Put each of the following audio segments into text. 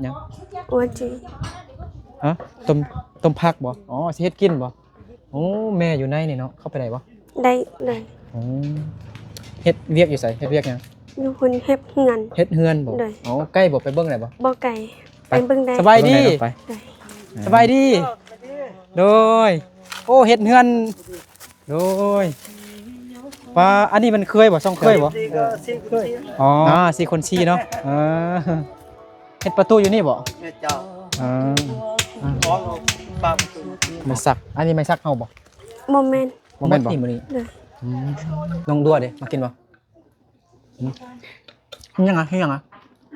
ยังอัวจีฮะต้มผักบ่อ๋อสิเฮ็ดกินบ่โอ้แม่อยู่ในนี่เนาะเข้าไปได้บ่ได้เลยอ๋อเฮ็ดเวียกอยู่ไสเฮ็ดเวียกหยังอยู่คนเฮ็ดเงินเฮ็ดเฮือนบ่ได้อ๋อใกล้บ่ไปเบิ่งได้บ่บ่ไก่ไปเบิ่งได้สบายดีได้สบายดีโดยโอ้เฮ็ดเฮือนโดยปลาอันนี้มันเคยบ่ช่องเคยบ่อ๋อ4คน4เนาะเฮ็ดประตูอยู่นี่บ่เจ้าอ๋อขอเราปรับ ไม่ซักอันนี้ไม่ซักเฮาบ่โมเมนต์บ่แม่นบ่มื้อนี้ เลย น้องดัวเด้มากินบ่ยังอ่ะยังอ่ะ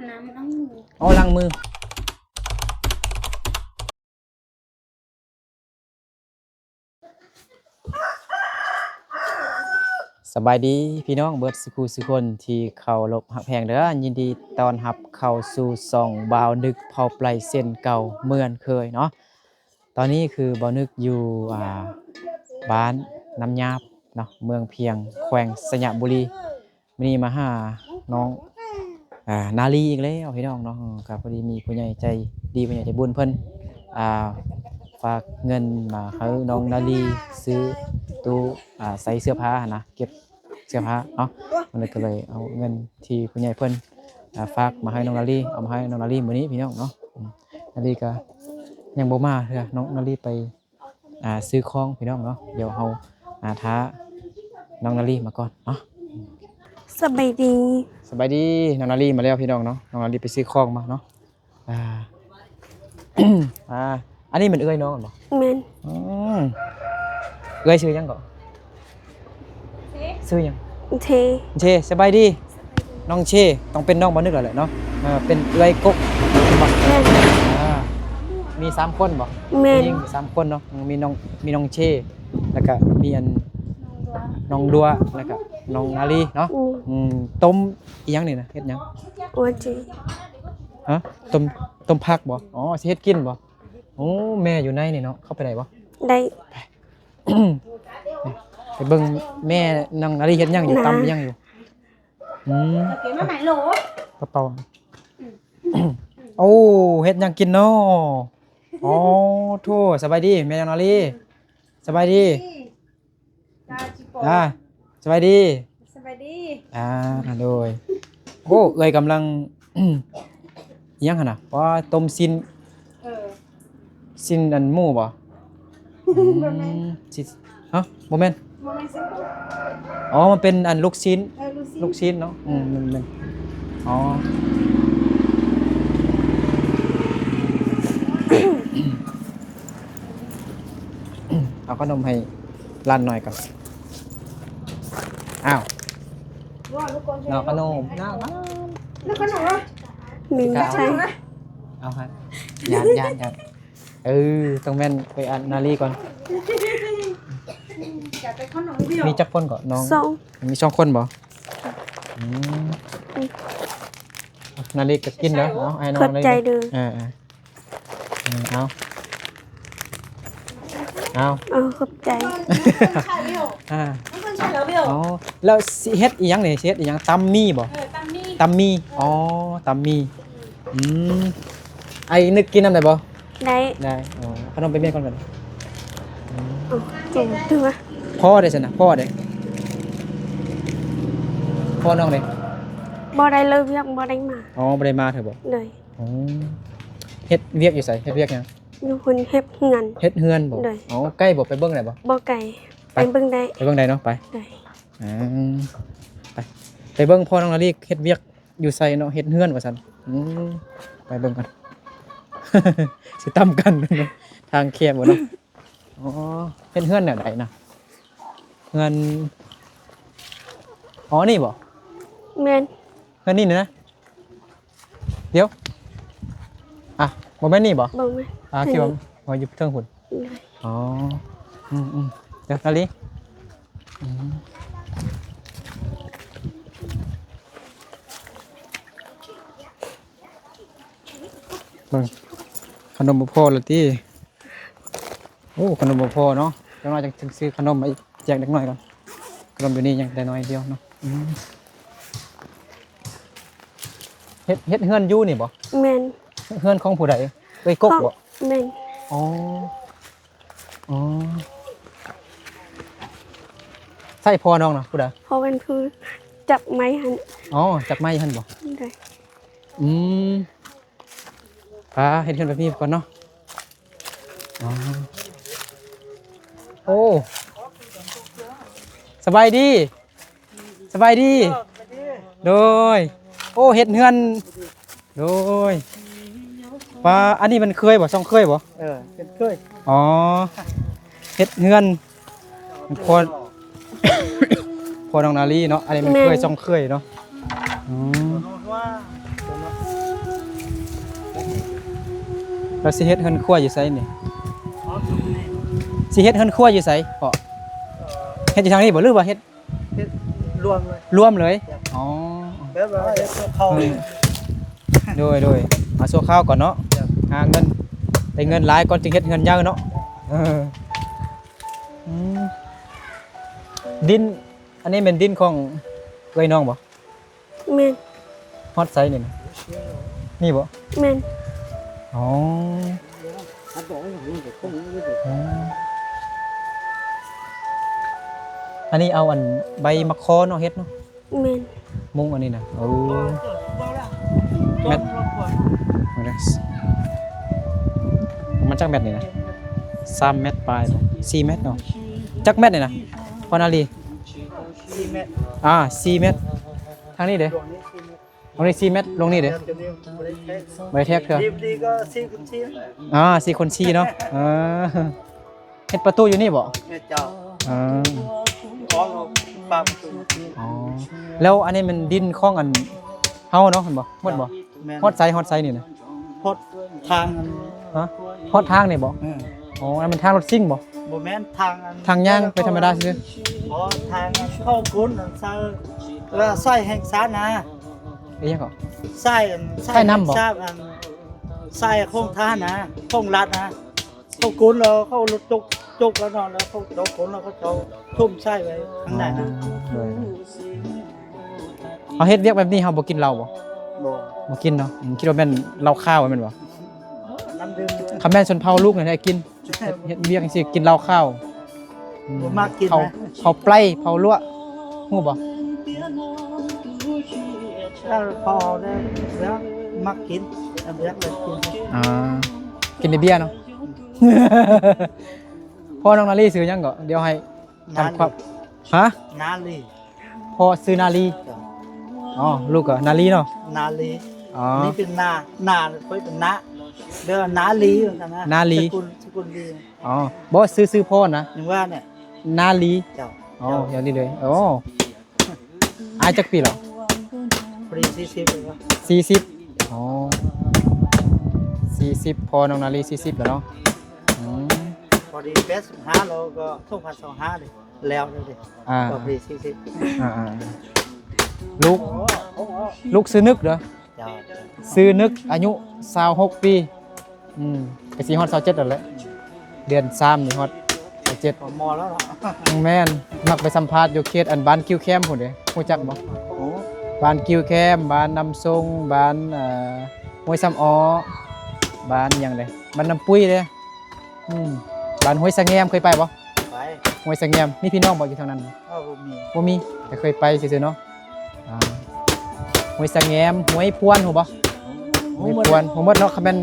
น้ำล้างมืออ๋อล้างมือสบายดีพี่น้องเบิดสุขุสุคนที่เข้ารบหักแพงเด้อยินดีต้อนรับเข้าสู่ช่องบ่าวนึกเผาไพรเส้นเก่าเหมือนเคยเนาะตอนนี้คือบ่าวนึกอยู่บ้านน้ำยาบเนาะเมืองเพียงแขวงสยบุรีมื้อนี้มาหาน้องนาลีอีกแล้วพี่น้องเนาะก็พอดีมีผู้ใหญ่ใจดีผู้ใหญ่ใจบุญเพิ่นฝากเงินมาให้น้องนาลีซื้อตู้ใส่เสื้อผ้านะเก็บเสื้อผ้าเนาะมันก็เลยเอาเงินที่ผู้ใหญ่เพิ่นฝากมาให้น้องนาลีเอามาให้น้องนาลีมื้อนี้พี่น้องเนาะนาลีก็ยังบ่มาเด้อน้องนาลีไปซื้อของพี่น้องเนาะเดี๋ยวเฮาท้าน้องนาลีมาก่อนเนาะสบายดีสบายดีน้องนาลีมาแล้วพี่น้องเนาะน้องนาลีไปซื้อของมาเนาะอันนี้มันเอื้อยน้องบ่แม่นเอื้อยชื่อยังก่อนชื่อยังเทเชสบายดีน้องเชต้องเป็นน้องบ่นึกแล้วแหละเนาะเป็นเอื้อยกกบ่แม่นมี3คนบ่แม่นมี3คนเนาะมีน้องเชแล้วก็มีอันน้องดัวแล้วก็น้องนาลีเนาะต้มอีหยังนี่นะเฮ็ดหยังอัวจีฮะต้มผักบ่อ๋อสิเฮ็ดกินบ่โอ้แม่อยู่ในนี่เนาะเข้าไปได้บ่ได้ ไปเบิ่งแม่น้องนาลีเฮ็ดหยังอยู่ตำหยังอยู่เก็บมาใหม่โหลกระเป๋าโอ้เฮ็ดหยังกินเนาะอ๋อโธ่สบายดีแม่นาลีสบายดีสบายดีสบายดีโดยโอ้เอ้ยกำลังอิหยังหั่นน่ะว่าต้มซินซินอันหมูบ่ซิฮะบ่แม่นอ๋อมันเป็นอันลูกชิ้นเนาะมันอ๋อเอาขนมให้ร้านหน่อยก่อนอ้าวน้าขนมมีใช่เอาฮะยานต้องแม่นไปอันนาลีก่อนมีจักคนก่อนน้องมี2คนบ่นาลีก็กินเด้อเอาให้น้องนาลีเอาขอบใจอ๋อแล้วสิเฮ็ดอีหยังนี่สิเฮ็ดอีหยังตำมี่บ่ตำมี่อ๋อตำมี่ไอ้นึกกินน้ำได้บ่ได้อ๋อขนมไปเมียนก่อนจุ่มถึงวะพ่อได้ซั่นน่ะพ่อได้พ่อน้องได้บ่ได้เลยเวียกบ่ได้มาอ๋อบ่ได้มาเถอะบ่เลยอ๋อเฮ็ดเวียกอยู่ไสเฮ็ดเวียกหยังอยู่คนเฮ็ดเงินเฮ็ดเฮือนบ่อ๋อใกล้บ่ไปเบิ่งได้บ่บ่ไกลไปเบิ่งได้เนาะไปได้ไปเบิ่งพ่อน้องนาลีเฮ็ดเวียกอยู่ไสเนาะเฮ็ดเฮือนว่าซั่นไปเบิ่งกัน สิตำกันทางแคบบ่เนาะอ๋อเฮ็ดเฮือนแนวใดนะเฮือนอ๋อนี่บ่แม่นเฮือนนี่นะเดี๋ยวบ่แม่นนี่บ่บ่แม่นคิดว่าอยู่เทิงพุ่นอ๋อเดี๋ยวนาลีขนมบ่พอแล้วติโอ้ขนมบ่พอเนาะจังว่าจังซื้อขนมมาอีกแจกเด็กน้อยก่อนขนมอยู่นี่ยังได้น้อยเดียวเนาะเฮ็ดเฮือนอยู่นี่บ่แม่น เฮือนของผู้ใดเอ้ยกกบ่ แม่น อ๋ออ๋อใช่พ่อน้องนะผู้ใด พอเป็นผู้จับไม้หัน อ๋อจากไม้หั่นบ่ ได้ อืมพาเฮ็ดเฮือนแบบนี้ก่อนเนาะอ๋อโอ้สบายดีสบายดีโดยโอ้เฮ็ดเฮือนโดยปลาอันนี้มันเคยบ่ช่องเคยบ่ เป็นเคย อ๋อเฮ็ดเฮือนพอ พอน้องนาลีเนาะอันนี้มันเคยช่องเคยเนาะอืม ว่า แล้วสิเฮ็ดเฮือนครัวอยู่ไสนี่สิเฮ็ดเฮือนครัวอยู่ไสพ่อเฮ็ดอยู่ทางนี้บ่หรือว่าเฮ็ด รวมเลย รวมเลยอ๋อ แบบว่าเข้า โดยมาสู้ข้าวก่อนเนาะหาเงินได้เงินหลายก่อนจึงเฮ็ดเงินยาวเนาะเอออืมดินอันนี้เป็นดินของเอ้ยน้องบ่ แม่น ฮอดไซนี่นะนี่บ่ แม่น อ๋ออันนี้เอาอันใบมะคอเนาะเฮ็ดเนาะ แม่น มุงอันนี้นะโอ้แมทมันจักแมทนี่นะ3เมตรปลายบ่4เมตรเนาะจักแมทนี่นะพอนาลี 4 เมตร 4เมตรทางนี้เด้ ตรงนี้4 เมตร ลงนี่4เมตรลงนี่เด้ จะมีบริเทค ใบแท็กเถอะ ดีก็4คูณ4 4คน4เนาะเฮ็ดประตูอยู่นี่บ่ แม่เจ้า อ่า ขอเราปลาประตู อ๋อแล้วอันนี้มันดินของอันเฮาเนาะเห็นบ่หมดบ่ แม่น ฮอดไซนี่นะ พดทางอัน ฮะฮอดทางนี่บ่อ๋ออันมันทางรถซิ่งบ่ บ่แม่นทางอัน ทางย่างไปธรรมดาซื่อ บ่ทางอันเข้ากุนอันซะแล้วใส่แห่งสานะ เอ้ยยังก็ ใส่อัน ใส่น้ำบ่ ทราบอันใส่โครงท่านะโครงรัดนะเข้ากุนแล้วเข้ารถจุกแล้วนอนแล้วเขาเอากุนแล้วก็เอาทุ่มใส่ไว้ข้างในนะ เอาเฮ็ดเวียกแบบนี้เฮาบ่กินเหล้าบ่ บ่ บ่กินเนาะคิดว่าแม่นเหล้าข้าวแม่นบ่ น้ำดื่มด้วย คันแม่นชนเผ่าลูกนี่ได้กินเฮ็ดเวียกจังซี่กินเหล้าข้าว บ่มากกิน เขา นะ เขาไพร่เผาลวกฮู้บ่ ถ้าพอได้แล้วมักกินน้ำเลือดเลยกิน กินในเบียร์เนาะ พ่อน้องนาลีซื้อยังก็เดี๋ยวให้ทำความฮะ นาลี พ่อซื้อนาลีอ๋อลูกก็นาลีเนาะ นาลี อ๋อ นี่เป็นนาเพิ่นเป็นนาเด้อนาลีเหมือนกันนะ นาลี สกุลลี อ๋อบ่ซื้อพ่อนะ อย่างว่าเนี่ย นาลี เจ้า อ๋ออย่างนี้เลยอ๋ออายจักปีเหรอ ปรี40เลยว่า 40อ๋อ40พ่อน้องนาลี40แล้วเนาะอืม พอดีเบส5เราก็2025เลยแล้วเลยดิ อ่า ก็ปรี40 อ่าลูกซื้อนึกเหรอ เจ้า ซื้อนึกอายุ26ปีไปสิฮอด27แล้วแหละเดือน3นี่ฮอด27 พอมอแล้วเนาะ น้องแม่นมักไปสัมภาษณ์อยู่เขตอันบ้านคิวแคมพุ่นเด้ฮู้จักบ่ โอ้ บ้านคิวแคมบ้านนำทรงบ้านห้วยซ้ำอ้อบ้านหยังเด้บ้านน้ำปุ้ยเด้บ้านห้วยสะแงมเคยไปบ่ ไป ห้วยสะแงมมีพี่น้องบ่อยู่ทางนั้นบ่ เอาบ่มี บ่มีแต่เคยไปซื่อๆเนาะห้วยสะแงมห้วยพวนฮู้บ่ห้วยพวนฮู้หมดเนาะคันแม่น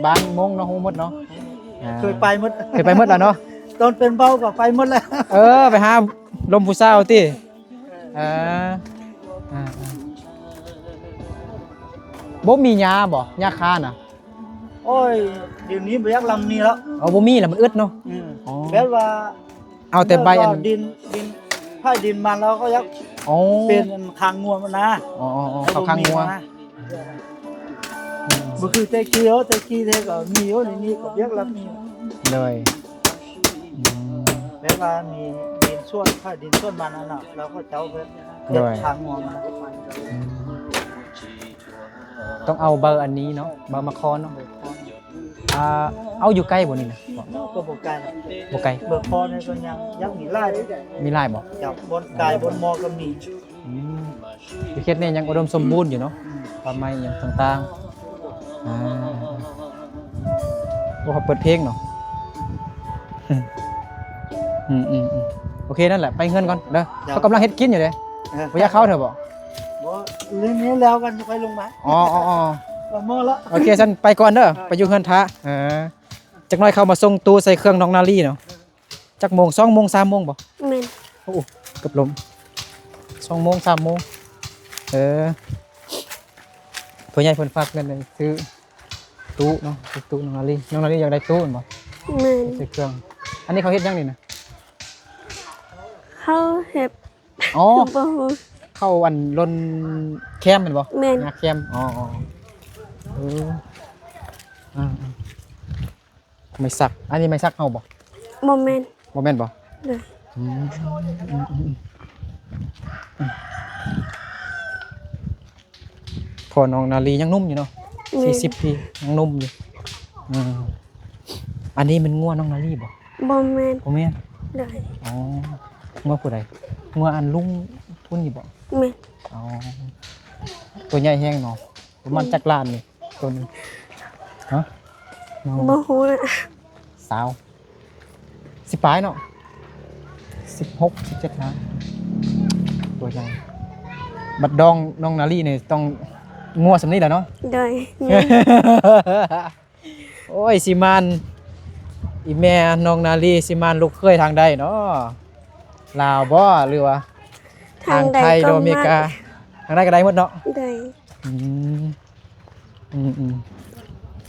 บ้านมงเนาะฮู้หมดเนาะ เคยไปหมด เคยไปหมดแล้วเนาะ ตอนเป็นเบาก็ไปหมดแล้ว ไปหาลมผู้สาวติบ่มีหญ้าบ่หญ้าคาน่ะ โอ้ยเดี๋ยวนี้บ่อยากลำมีแล้ว เอาบ่มีแล้วมันอึดเนาะ อ๋อ แบบว่า เอาแต่ใบอัน ดินไผ่ดินมันแล้วก็อยาก อ๋อ เป็นคางงัวมันนะ อ๋อเขาข้างงัว บ่คือแต่กี้เท่ก็มีอยู่ในนี้ก็อยากลำมี เลย แบบว่ามีดินส่วนไผ่ดินส่วนมันนั่นน่ะเราก็เจ้าเป็นคางงัวมัน ต้องเอาเบอร์อันนี้เนาะเบอร์มาคอนเนาะเอาอยู่ใกล้บ่นี่นะบ่ ก็บ่ไกล บ่ไกล เบิกคอนี่ก็ยังมีหลาย มีลายบ่ จากบนกายบนมอก็มี อยู่เขตนี้ยังอุดมสมบูรณ์อยู่เนาะป่าไม้หยังต่างๆ อ่าบ่เขาเปิดเพลงเนาะโอเคนั่นแหละไปเงินก่อนเด้อเขากำลังเฮ็ดกินอยู่เด้บ่อยากเข้าเถอะบ่ บ่เรื่องนี้แล้วกันค่อยลงมา อ๋อ มอละ โอเคฉันไปก่อนเด้อไปอยู่เฮือนทะจักหน่อยเข้ามาส่งตู้ใส่เครื่องน้องนาลีเนาะจักโมง2 โมง 3 โมงบ่ แม่น โอ้เกือบลม2 โมง 3 โมงผู้ใหญ่เพิ่นฝากเงินให้ซื้อตู้เนาะซื้อตู้น้องนาลีอยากได้ตู้แม่นบ่ แม่น ซื้อเครื่องอันนี้เขาเฮ็ดยังนี่นะ เขาเห็บ อ๋อ บ่ฮู้ เข้าอันลนแคมแม่นบ่ แม่น งาแคมอ๋อเออไม่ซักอันนี้ไม่ซักเฮาบ่ บ่แม่น บ่แม่นบ่ เลย พอน้องนาลียังนุ่มอยู่เนาะ แม่น 40 ปียังนุ่มอยู่อันนี้มันงัวน้องนาลีบ่ บ่แม่น บ่แม่น เลย อ๋องัวผู้ใดงัวอันลุงพุ่นนี่บ่ แม่น อ๋อตัวใหญ่แห้งเนาะประมาณจักล้านนี่ตัวนึงฮะน้อง บ่ฮู้นะ สาวสิปลายเนาะ16 17ล้านตัวใหญ่บัดดองน้องนาลีนี่ต้องงัวสำนี้แหละเนาะ เลยแม่น โอ้ยสิมานอีแม่น้องนาลีสิมานลูกเคยทางใดเนาะลาวบ่หรือว่าทางไทยหรืออเมริกาทางใดก็ได้หมดเนาะ ได้ อืม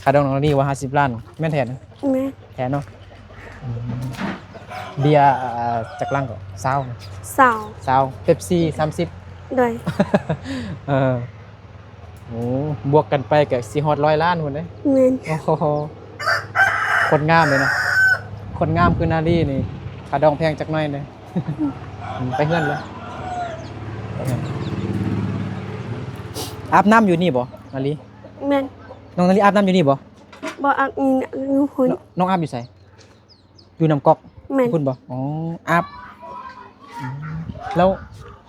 ค่าดองน้องนาลีว่า50 ล้านแม่นแท้นะ แม่น แท้เนาะเบียร์จักลังก็20 สาว เป๊ปซี่30 เลย โอ้บวกกันไปก็สิฮอด100 ล้านพุ่นเด้ แม่น โอ้โหคนงามเลยนะคนงามคือนาลีนี่ค่าดองแพงจักหน่อยเลยไปเฮือนเลยอาบน้ำอยู่นี่บ่นาลี แม่น น้องนาลีอาบน้ำอยู่นี่บ่ บ่อักนี่อยู่พุ่น น้องอาบอยู่ไสอยู่น้ำก๊อก แม่น คุณบ่อ๋ออาบแล้ว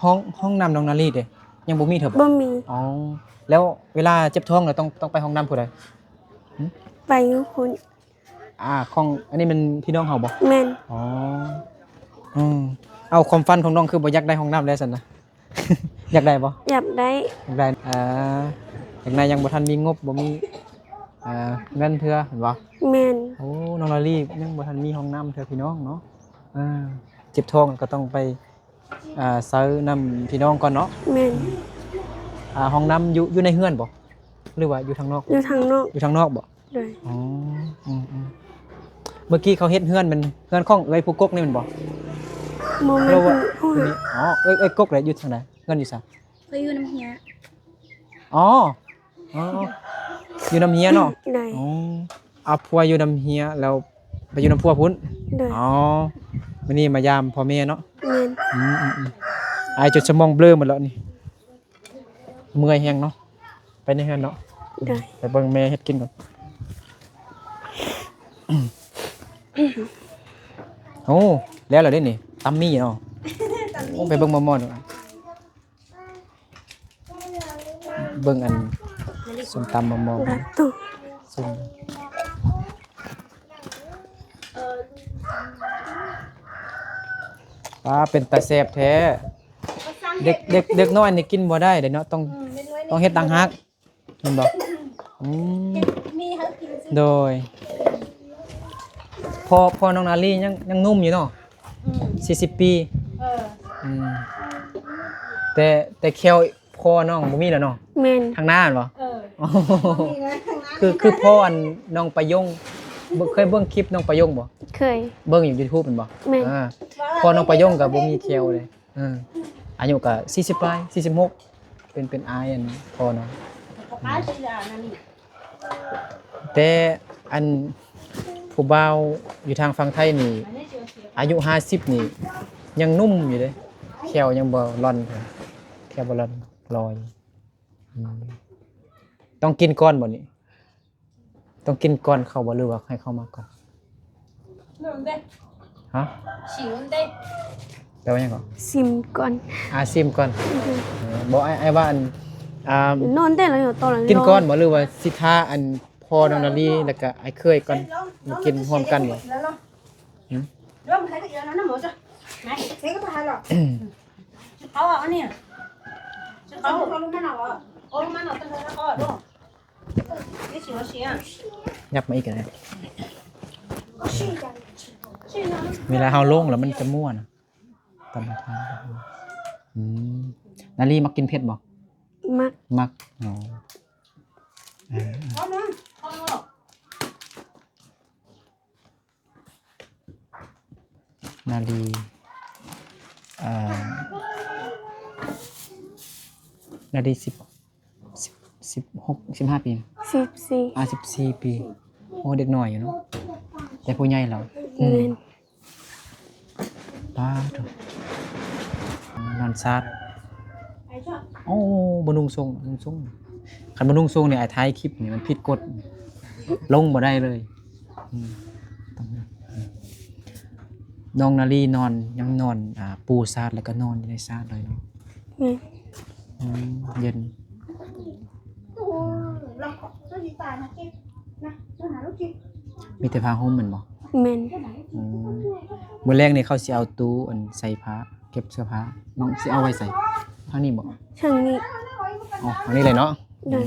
ห้องน้ำน้องนาลีเด้ยังบ่มีเถอะบ่ บ่มี อ๋อแล้วเวลาเจ็บท้องเราต้องไปห้องน้ำผู้ใด ไปอยู่พุ่น ของอันนี้มันพี่น้องเฮาบ่ แม่น อ๋อเอาความฝันของน้องคือบ่อยากได้ห้องน้ำแล้วซั่นนะ อยากได้บ่ อยากได้ อยากได้อยากได้ยังบ่ทันมีงบบ่มีเงินเทื่อเห็นบ่ แม่น โอ้น้องลาลี่ยังบ่ทันมีห้องน้ำเทื่อพี่น้องเนาะเจ็บท้องก็ต้องไปซื้อน้ำพี่น้องก่อนเนาะ แม่น ห้องน้ำอยู่ในเฮือนบ่หรือว่าอยู่ทางนอก อยู่ทางนอก อยู่ทางนอกบ่ เลย อ๋อเมื่อกี้เขาเฮ็ดเฮือนมันเฮือนของเอ้ยผู้กกนี่มันบ่ บ่แม่ เรา น ว่า ฮู้ นี่อ๋อเอ้ยกกเลยอยู่ทางไหนเงินอยู่ซะ ไปอยู่น้ำเฮีย อ๋ออยู่น้ำเฮียเนาะ เลย อ๋อเอาพัวอยู่น้ำเฮียแล้วไปอยู่น้ำพัวพุ่น เลย อ๋อมื้อนี้มายามพ่อแม่เนาะ แม่น อายจนสมองเบลอหมดแล้วนี่เมื่อยแฮงเนาะไปในเฮือนเนาะ เลย ไปเบิ่งแม่เฮ็ดกินก่อนโอ้แล้วเหรอเด้นี่ตำมี่เนาะโอ้ไปเบิ่งมอมๆดูเบิ่งอันส้มตำมอม แล้วตู้ ๆส้มป้าเป็นตาแซ่บแท้เด็กน้อยนี่กินบ่ได้เด้เนาะต้องเฮ็ดต่างหากแม่นบ่มีเขากิน โดยพอน้องนาลียังนุ่มอยู่เนาะ40 ปีแต่แควพ่อน้องบ่มีแล้วเนาะ แม่น ทางหน้าหั่นบ่คือพ่ออันน้องประยงเคยเบิ่งคลิปน้องประยงบ่ เคย เบิ่งอยู่ YouTube แม่นบ่ แม่น พ่อน้องประยงก็บ่มีแควเลยอายุก็40ปลาย46เป็นอายอันพ่อเนาะ ป้าชื่อนั่นนี่ แต่อันผู้บ่าวอยู่ทางฝั่งไทยนี่อายุ50นี่ยังนุ่มอยู่เลยแขวยังบ่ร่อนแขวบ่ร่อนลอยต้องกินก่อนบ่นี่ต้องกินก่อนเข้าบ่หรือว่าให้เข้ามาก่อน นู่นเด้ ฮะ ชิวเด้ แปลว่าหยังก่อน ซิมก่อน ซิมก่อนบ่ไอ้ว่าอัน นอนแต่ละอยู่ตอนละ กินก้อนบ่หรือว่าสิทาอันพอน้องนาลีแล้วก็ไอ้เคยก่อนมากินพร้อมกันบ่ Rồi mình thấy cái gì đó nó mở cho. Này, thấy cái hai rồi. Có ở nè. Có luôn cái nào rồi. Ô luôn cái nào tên nó có đúng không? Cái gì nó xí à? ยับมาอีกแล้วเวลาเฮาลงแล้วมันจะม่วนตำทานนาลีมักกินเผ็ดบ่ มัก มักอ๋อ Có luôn. Có luôn. นาลีนาลี16 15 ปี14 14 ปีโอ้เด็กน้อยอยู่เนาะแต่ผู้ใหญ่แล้ว แม่น ป้าโถนอนซาดโอ้บ่นุ่งทรงคันบ่นุ่งทรงเนี่ยไอ้ท้ายคลิปนี่มันผิดกฎลงบ่ได้เลยต้องน้องนาลีนอนยังนอนปูซาดแล้วก็นอนอยู่ในซาดเลยเนาะ แม่น เย็น Lọc cái gì tài mà kia. Nè, nó hả lúc kia. มีแต่ผ้าห่มแม่นบ่ แม่น มื้อแรกนี่เขาสิเอาตู้อันใส่ผ้าเก็บเสื้อผ้าน้องสิเอาไว้ใส่ทางนี้บ่ ช่างนี้ อ๋ออันนี้เลยเนาะ ได้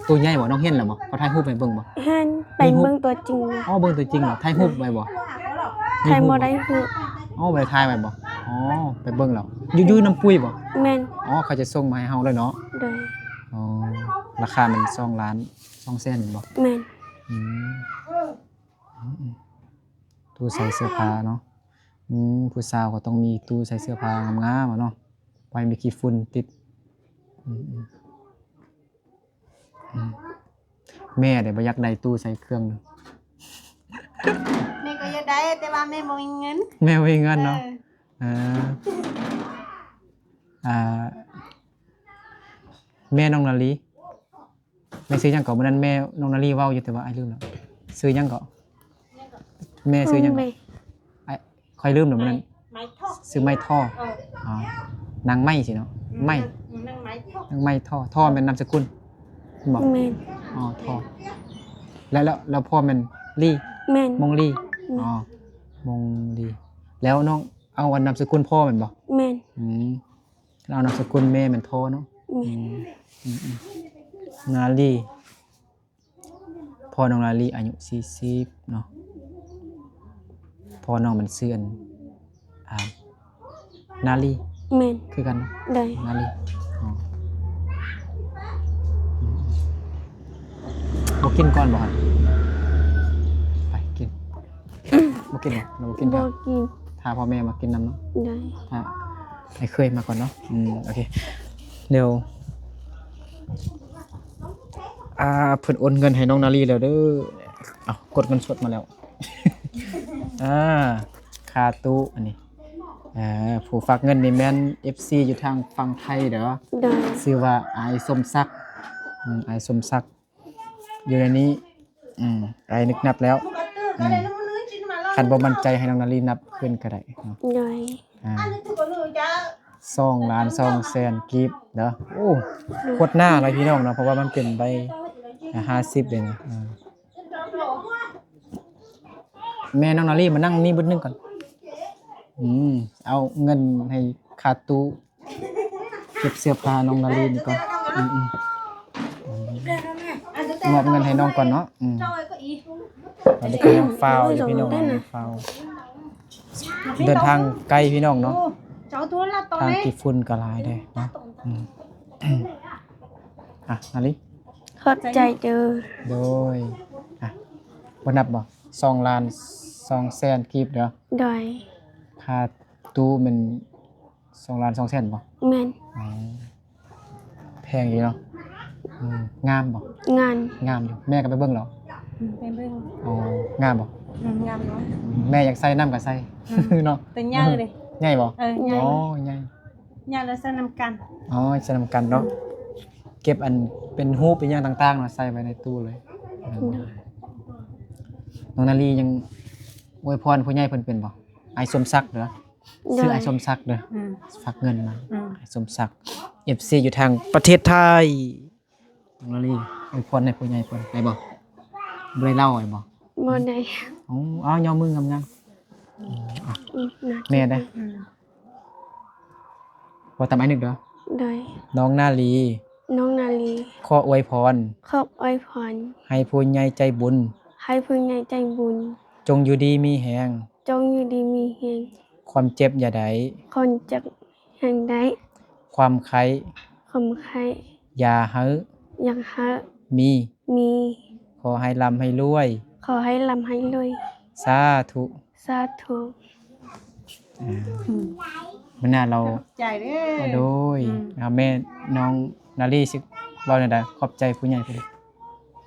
ตัวใหญ่บ่น้องเห็นแล้วบ่เขาถ่ายรูปให้เบิ่งบ่ หันไปเบิ่งตัวจริงนะ อ๋อเบิ่งตัวจริงเหรอถ่ายรูปไว้บ่ ใครบ่ได้ฮู้ อ๋อบ่ได้ถ่ายไว้บ่อ๋อไปเบิ่งแล้วอยู่ๆน้ำปุ้ยบ่ แม่น อ๋อเขาจะส่งมาให้เฮาเลยเนาะ โดย อ๋อราคามัน2 ล้าน2แสนบ่ แม่น อืมตู้ใส่เสื้อผ้าเนาะผู้สาวก็ต้องมีตู้ใส่เสื้อผ้างามๆอะเนาะไว้มีขี้ฝุ่นติดแม่ได้บ่อยากได้ตู้ใส่เครื่องนึง Mẹ có giờ đấy, tại ba mẹ một mình ngấn. แม่บ่มีเงินเนาะแม่น้องนาลีแม่ซื้อหยังก่อนมื้อนั้นแม่น้องนาลีเว้าอยู่แต่ว่าอ้ายลืมแล้วซื้อหยังก่อนแม่ซื้อหยังก่อนอ้ายค่อยลืมแล้วมื้อนั้น Máy thọ. ซื้อไม้ท่ออ๋อ นางไม้สิเนาะไม้ Nâng máy thọ. นางไม้ท่อท่อเป็นนามสกุลบอก แม่น อ๋อท่อแล้วพ่อเป็นลี่ แม่น มงลี่อ๋อมงลี่แล้วน้องเอาวันนามสกุลพ่อเป็นบ่ แม่น แล้วเอานามสกุลแม่เป็นท่อเนาะ แม่น นาลีพ่อน้องนาลีอายุ40เนาะพ่อน้องมันชื่ออันนาลี แม่น คือกันเนาะ ได้ นาลีอ๋อบ่กินก่อนบ่ครับไปกินบ่กินบ่เราบ่กิน บ่ ครับ กิน ถ้าพ่อแม่มากินน้ำเนาะ ได้ ถ้าไอ้เคยมาก่อนเนาะโอเคเดี๋ยวเพิ่นโอนเงินให้น้องนาลีแล้วเด้อเอากดเงินสดมาแล้ว ค่าตู้อันนี้ผู้ฝากเงินนี่แม่น FC อยู่ทางฝั่งไทยเด้อ ได้ ชื่อว่าอายสมศักดิ์อายสมศักดิ์อยู่ในนี้อายนึกนับแล้ว Cái này nó muốn lưới chứ mà lo. คันบ่มั่นใจให้น้องนาลีนับขึ้นก็ได้เนาะ ได้ Ăn thì có lưới chứ. 2 ล้าน2แสนกีบเด้อโอ้โคตรหน้าเลยพี่น้องเนาะเพราะว่ามันเป็นใบ50เลยนะแม่น้องนาลีมานั่งนี่เบิดนึงก่อนเอาเงินให้ค่าตู้เก็บเสื้อผ้าน้องนาลีนี่ก่อนมอบเงินให้น้องก่อนเนาะRồi có ý. ตอนนี้ก็ยังฟาวอยู่พี่น้องยังฟาวเดินทางไกลพี่น้องเนาะ Cháu thua là ทาง to กี่ đấy. ฝุ่นก็หลายเด้เนาะนาลี ขอบใจเด้อ โดยบ่นับบ่2 ล้าน2แสนกีบเด้อ ได้ ค่าตู้มัน2 ล้าน2แสนบ่ แม่น แพงอยู่เนาะงามบ่ งาน งามอยู่แม่ก็ไปเบิ่งแล้ว Bên bên. อ๋องามบ่ Nhầm nó. แม่อยากใส่น้ำก็ใส่เนาะ Từ nhau đi. ใหญ่บ่ Ờ, อ๋อ nhau. ใหญ่ Nhau là sao 5 căn. อ๋อจะนำกันเนาะเก็บอันเป็นรูปเป็นอย่างต่างๆเนาะใส่ไว้ในตู้เลยน้องนาลียังอวยพรผู้ใหญ่เพิ่นเป็นบ่ไอ้สมศักดิ์เด้อชื่อไอ้สมศักดิ์เด้อฝากเงินมาไอ้สมศักดิ์ FC อยู่ทางประเทศไทย น้องนาลีอวยพรให้ผู้ใหญ่เพิ่นได้บ่บ่ได้เล่าให้บ่ บ่ได้ เอาย่อมืองามๆ น่า แม่ได้บ่ตามไอ้นึกเด้อ ได้ น้องนาลี น้องนาลี ขออวยพร ขอบอวยพร ให้ผู้ใหญ่ใจบุญ ให้ผู้ใหญ่ใจบุญ จงอยู่ดีมีแฮง จงอยู่ดีมีแรง ความเจ็บอย่าได้ คนจักแห่งใด ความไข้ ความใคร อย่าหึ อยากหา มี มี ขอให้ร่ำให้รวย ขอให้ลำให้รวย สาธุ สาธุ มื้อหน้าเรา ใจเด้อ โดยแม่น้องนาลีสิเว้าได้ใดขอบใจผู้ใหญ่เพิ่น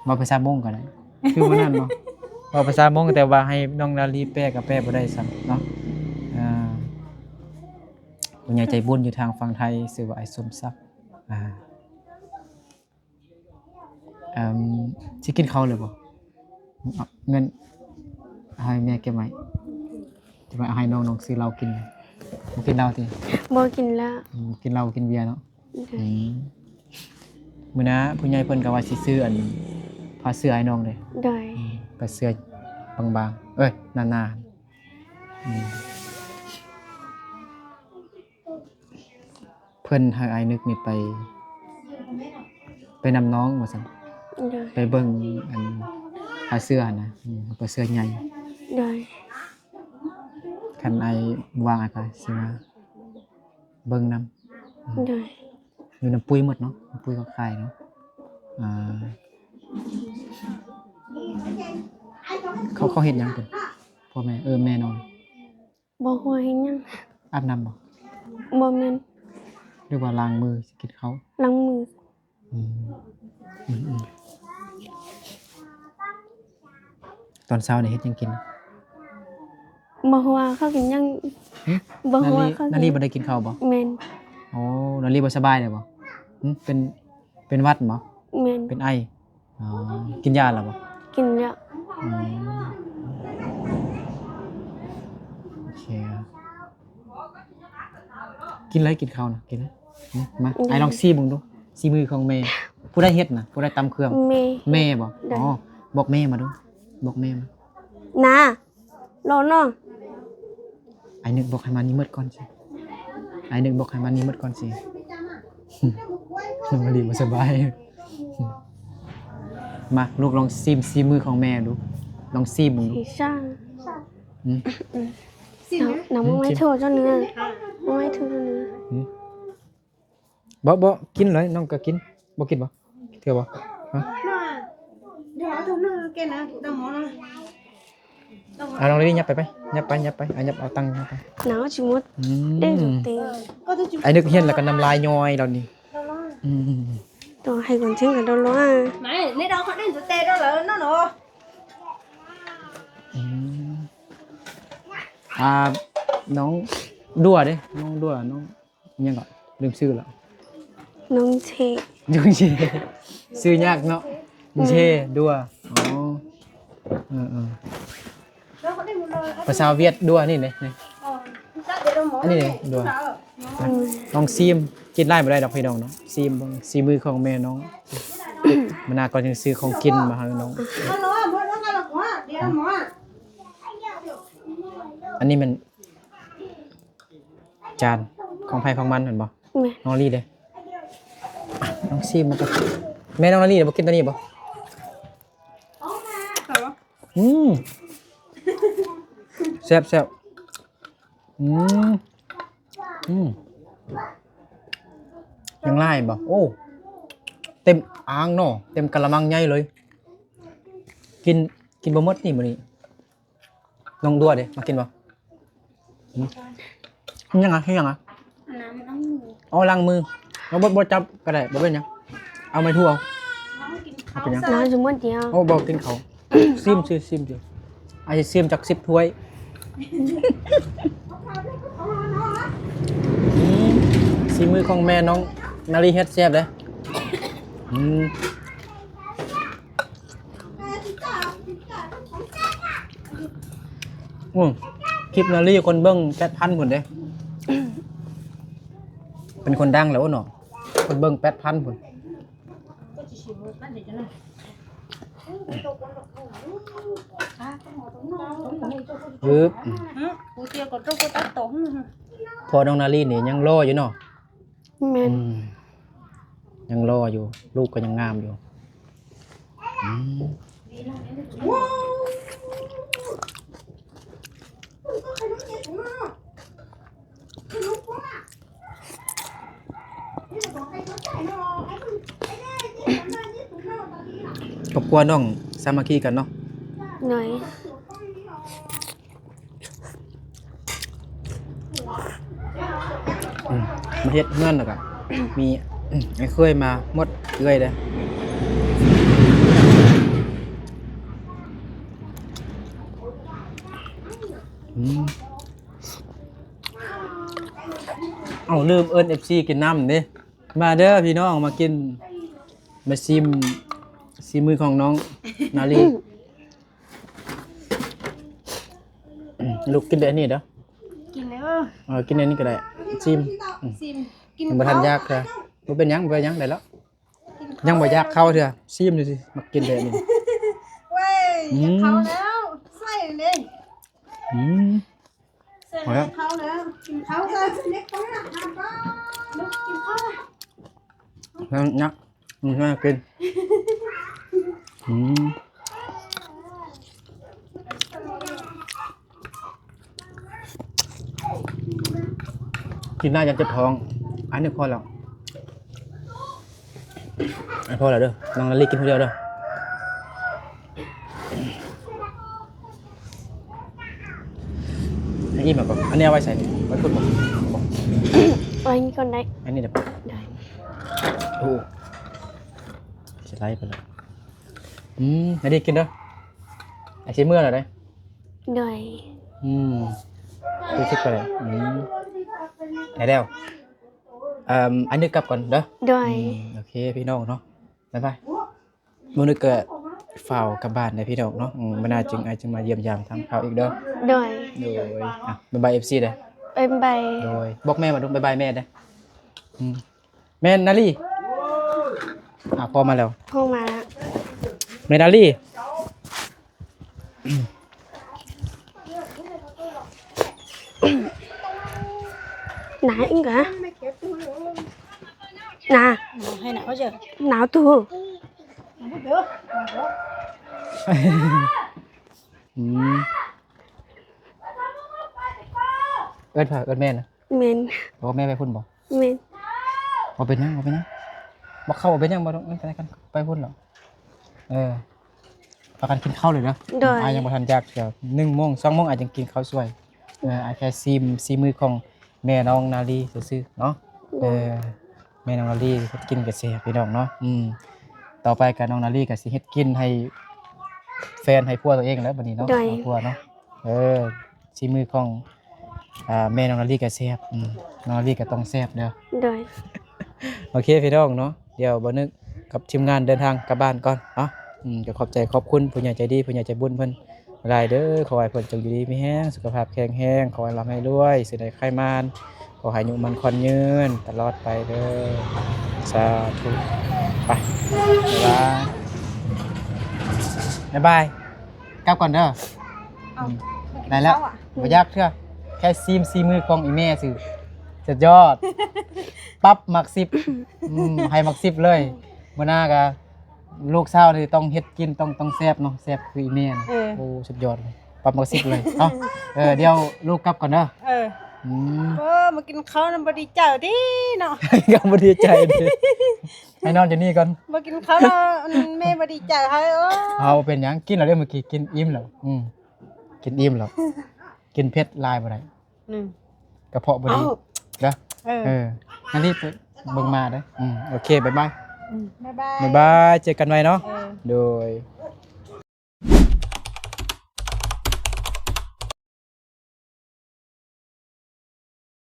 เว้าภาษามงก็ได้คือบ่นั้นบ่เว้าภาษามงแต่ว่าให้น้องนาลีแปลก็แปลบ่ได้ซ้ำเนาะผู้ใหญ่ใจบุญอยู่ทางฝั่งไทยชื่อว่าไอ้สมศักดิ์สิกินข้าวเลยบ่เอาเงินให้แม่เก็บไว้จะไปเอาให้น้องซื้อเหล้ากินบ่กินเหล้าติ บ่กินแล้ว กินเหล้ากินเบียร์เนาะ ได้ มื้อนะผู้ใหญ่เพิ่นก็ว่าสิซื้ออันผ้าเสื้อให้น้องเลย ได้ ผ้าเสื้อบางๆเอ้ยหนาๆเพิ่นให้อ้ายนึกนี่ไปนำน้องว่าซั่น ได้ ไปเบิ่งอันผ้าเสื้อนะผ้าเสื้อใหญ่ ได้ คันอ้ายวางอ้ายก็สิมาเบิ่งนำ ได้ อยู่น้ำปุ้ยหมดเนาะน้ำปุ้ยก็ขายเนาะเขาเฮ็ดหยังเพิ่นพ่อแม่แม่นอน บ่ฮู้เฮ็ดหยัง อาบน้ำบ่ บ่แม่น หรือว่าล้างมือสิกินข้าว ล้างมือ ตอนเช้านี่เฮ็ดหยังกิน บ่ฮู้ว่าเขากินหยังบ่ฮู้ว่าเขา นาลีบ่ได้กินข้าวบ่ แม่น โอ้นาลีบ่สบายเลยบ่เป็นหวัดบ่ แม่น เป็นไอกินยาแล้วบ่ กินแล้ว โอเคกินเลยกินข้าวนะกินเลยมาไอ้ลองซีมึงดูซีมือของแม่ผู้ได้เฮ็ดน่ะผู้ได้ตำเครื่อง แม่ แม่บ่ ได้ บอกแม่มาดูบอกแม่มา นาโลน้อง ไอ้นึกบอกให้มันนี่มืดก่อนสิไอ้นึกบอกให้มันนี่มืดก่อนสิน้องดีบ่สบายมาลูกลองซีมือของแม่ดูลองซีมึงดู สิซ่า สินะ น้ำไม่โทษเจ้าเนื้อไม่โทษเจ้าเนื้อ บ่กินเลยน้องก็กินบ่กินบ่เถื่อบ่ฮะ เดี๋ยวเอาถุงนึงแกนะตะหมอนะ น้องเลยยับไปยับเอาตังค์ยับไป หนาวชิมุดได้ถูกตี ก็จะจุด ไอ้นึกเห็นแล้วก็น้ำลายย้อยแล้วนี่ ตัวให้คนเช่นกันตัวล้อ ไม่ในเราเขาได้จุดเตะđó là nó nữa น้องดัวเด้น้องดัวน้องยังก่อนลืมชื่อแล้ว น้องเช ยุงเชชื่อยากเนาะยุงเชดัวđó có đi một lời ภาษาเวียดดัวนี่เลยนี่ chắc để đâu mỏ อันนี้เลยดัวน้องซีมกินไล่บ่ได้ดอกพี่น้องเนาะซีมเบิ่งซีมือของแม่น้องมันน่าก่อนจะซื้อของกินมาให้น้อง alo mỏ nó là mỏ đi ăn mỏ อันนี้มันจานของไผของมันเห็นบ่ แม่ น้องลี่เด้น้องซีมมันก็แม่น้องลี่บ่กินตัวนี้บ่แซ่บยังไล่บ่โอ้เต็มอ่างเนาะเต็มกะละมังใหญ่เลยกินบ่หมดนี่มื้อนี้น้องดัวเด้มากินบ่ยังอ่ะ làm nó อ๋อล้างมือเราบ่จับก็ได้บ่เป็นหยังเอาไม้ทั่วเอาเป็นหยัง หนาวชิมุดเดียว โอ้บ่กินเขาซิมเดียวอาจจะซิมจาก10ถ้วยซีมือของแม่น้องนาลีเฮ็ดแซ่บเด้คลิปนาลีคนเบิ่ง8,000พุ่นเด้เป็นคนดังแล้วเนาะคนเบิ่ง8,000พุ่น นั่นดิจ้ะนะ ปึ๊บ กูเจียวก็ต้องก็ตัดตง พอน้องนาลีนี่ยังรออยู่เนาะ แม่น ยังรออยู่ลูกก็ยังงามอยู่อืมครอบครัวน้องสามัคคีกันเนาะ หน่อย มาเฮ็ดเงินแล้วก็ มีไอ้เคยมาหมดเอื้อยเด้อเอาลืมเอิ้น FC กินน้ำเด้มาเด้อพี่น้องมากินมาชิมมือของน้องนาลีลูกกินได้อันนี้เด้อ กินแล้ว กินอันนี้ก็ได้ชิม ซิมกิน ยังบ่ทันยากเด้อบ่เป็นหยังบ่เป็นหยังได้แล้วยังบ่อยากเข้าเด้อชิมดูสิมากินได้อันนี้ เว้ยเขาแล้วใส่เลย อืม เสร็จแล้วเขาแล้วกินเขาเลยเล็กเขาเนี่ยทำบ้าลูกกินเขา แล้วนักน่ากินอืมกินได้ยันเจ็บท้องอันนี้พอแล้วอันพอแล้วเด้อน้องนาลีกินคนเดียวเด้ออันนี้แบบอันนี้เอาไว้ใส่ไว้พูดบอก ไว้นี่ก่อนได้ อันนี้เดี๋ยว ได้ โอ้จะไล่ไปเลยอันนี้กินเด้อไอ้ชิ้นเมื่อไหร่ได้ หน่อย ดูคิดไปเลยไหนเดียวอันนี้กลับก่อนเด้อ หน่อย โอเคพี่น้องเนาะบ๊ายบายมื้อนี้เกิดฝ่าวกลับบ้านได้พี่น้องเนาะมันน่าจึงมาเยี่ยมยามทางเขาอีกเด้อ หน่อย โดยบ๊ายบาย FC เด้อ ไป โดยบอกแม่มาดูบ๊ายบายแม่เด้อแม่นาลีพอมาแล้ว ห้องมาแล้ว แม่นาลี หนาวอีกเหรอหนาว hay nào giờ หนาวตัว không được เอิ้นเอิ้นแม่นะ เมน บอกแม่ไปพุ่นบอก เมน บอกเป็นยังบอกเข้าบอกเป็นยังบอกต้องไปกันไปพุ่นหรอประกันกินข้าวเลยนะ โดย ยังบ่ทันยากเดี๋ยว1 โมง 2 โมงอาจจะกินข้าวสวยอาจแค่ซีมือของแม่น้องนาลีซื่อๆเนาะแม่น้องนาลีเฮ็ดกินกับแซ่บพี่น้องเนาะต่อไปกับน้องนาลีก็สิเฮ็ดกินให้แฟนให้ผัวตัวเองแล้วบัดนี้เนาะผัวเนาะซีมือของแม่น้องนาลีก็แซ่บน้องนาลีก็ต้องแซ่บเด้อ โดย โอเคพี่น้องเนาะเดี๋ยวบ่นึกกับทีมงานเดินทางกลับบ้านก่อนเนาะก็ขอบใจขอบคุณผู้ใหญ่ใจดีผู้ใหญ่ใจบุญเพิ่นหลายเด้อขอให้เพิ่นจงอยู่ดีมีแรงสุขภาพแข็งแรงขอให้ร่ำให้รวยสิได้ไขมานขอให้อายุมันคนยืนตลอดไปเด้อสาธุไปบ๊ายบายกลับก่อนเด้อได้แล้วบ่ยากเด้อแค่ซีมือกองอีแม่ซื่อสุดยอด ปั๊บมัก10ให้มัก10เลยมื้อหน้าก็ลูกสาวนี่ต้องเฮ็ดกินต้องแซ่บเนาะแซ่บคืออีแม่นะโอ้สุดยอดเลยปั๊บมัก10เลยเอ้าเดี๋ยวลูกกลับก่อนเด้อมากินข้าวน้ำบดีเจ้าดิเนาะ ก็บ่ดีใจดิให้นอนอยู่นี่ก่อน มากินข้าวแม่บดีเจ้าให้เอาเป็นหยังกินแล้วเด้อเมื่อกี้กินอิ่มแล้วกินอิ่มแล้วกินเผ็ดหลายบ่ได้กระเพาะบ่ดีเด้องั้นรีบไปเบิ่งมาเด้อโอเคบ๊ายบาย บ๊ายบาย บ๊ายบายเจอกันไว้เนาะโดย